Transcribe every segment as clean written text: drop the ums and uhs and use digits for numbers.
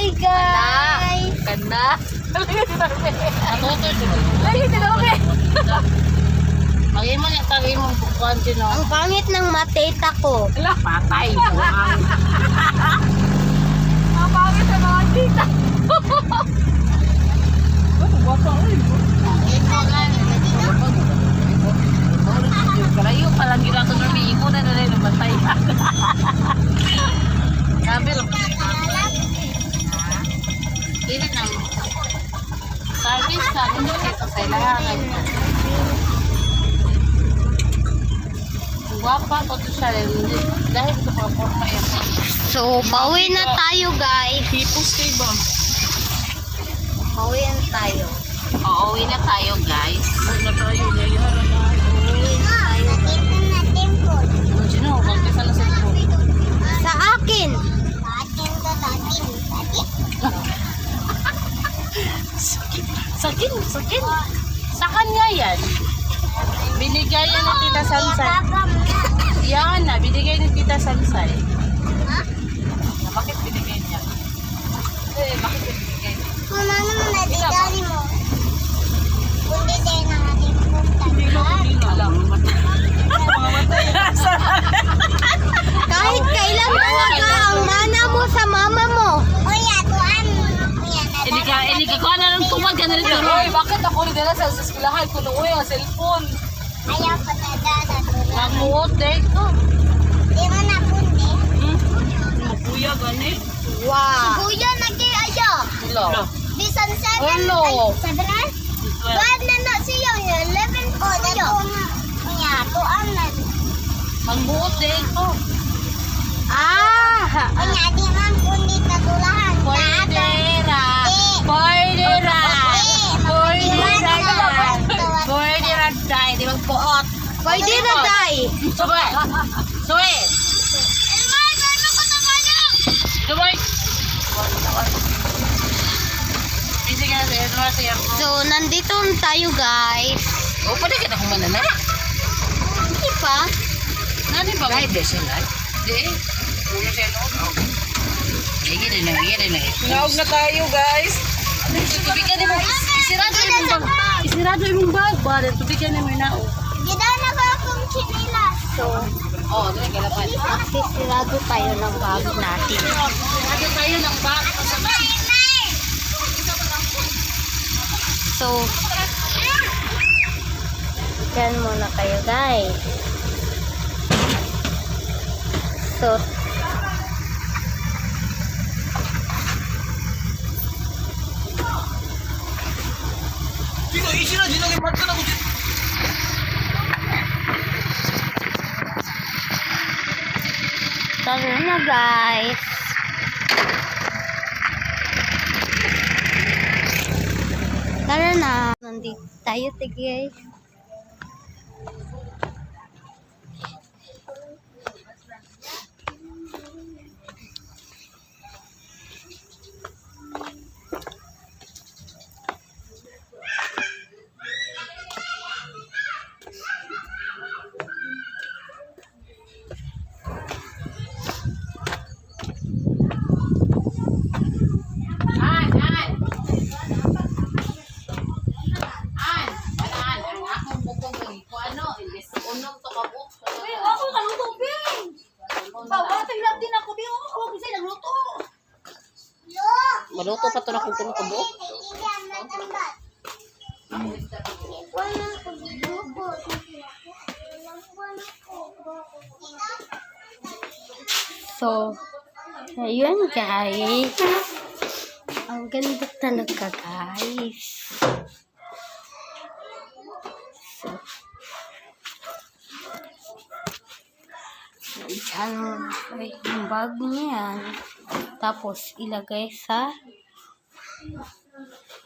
Hi guys! Ganda. Ako to. Ay, tinawag Magay mo niya tagay mo bukuan din o. Ang pangit ng mateta ko. Ala, patay. Bukuan. Ang pangit ng mga tita. Kalayo palang gila ko nung iiko na nalay lumatay. Sabi lang. Dili na. Service sa akin dito sa ilahan. Guwapa ko to siya. Dahil ito pa po kaya. So, pauwi na tayo guys. Hipos kay ba? Pauwi na tayo. Oo, uwi na tayo guys. Uwi na tayo. Pauwi na tayo. Sino? Magkasa na sa ito. Sa akin. Sakin. Sa kanya yan. Binigay yan ng Tita Sansay. Yan na, binigay ni Tita Sansay. Bakit binigay niya? Bakit binigay niya? Kung ano mo nadidali mo. Kundi din ang ating puntahan. Kahit kailan talaga ang mana mo sa mama mo. Kuya, tuan. Hindi ka kuha na ng tumag ka na rin tuloy. Bakit ako nila sa eskwelahan ko nung ang cellphone? Ayaw pa na dada. Mamuot eh. Di mo na pundi. Kuya gani. Wow. Si Kuya nag-iayo. Hello. Bisan 7. Hello. 7 na? Bad na na siya. 11 po siya. Kuya, tuan na. Mamuot eh. Kuya, di man pundi katulahan. Pwedera. Pwedera. Pwedera tayo. Di magpuot. Pwede na tayo. Subay. Subay. Subay. Busy ka na sa iyo. So, nandito na tayo guys. O, pwede ka na kumanana. Hindi pa. Nani ba? Kahit desin lang. Di. Puno siya noon. Higit na. Naog na tayo, guys. Tubigan mo. Isirado yung bag. Isirado yung bag. Bale, tubigan mo na. Gida na ba akong chinilas? So, Oh, doon galapan. magsisirado tayo ng bag natin. Isirado tayo ng bag. So, dyan muna kayo guys. So, tara na guys. Tara na. Nandito tayo guys. Maluto pa ito na kung tulong ka buo. So, ayun guys. Ang ganda talaga guys. So, yung bag niyan. Tapos, ilagay sa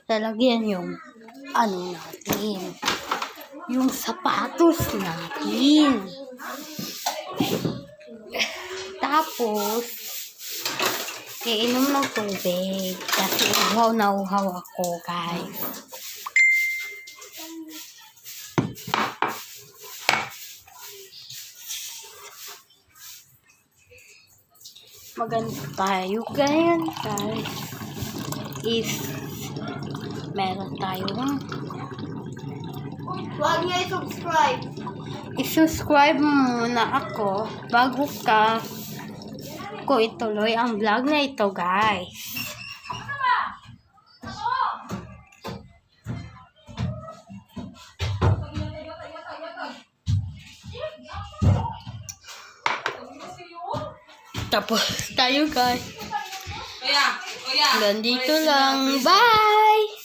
lalagyan yung ano natin. Yung sapatos natin. Tapos, iinom ng tubig. Kasi uhaw na uhaw ako, guys. Maganda tayo ngayon guys. If meron tayong Huwag niyo i-subscribe. i-subscribe mo muna ako bago ko ituloy ang vlog na ito guys. Tapos tayo guys. Kuya. Nandito lang. Bye!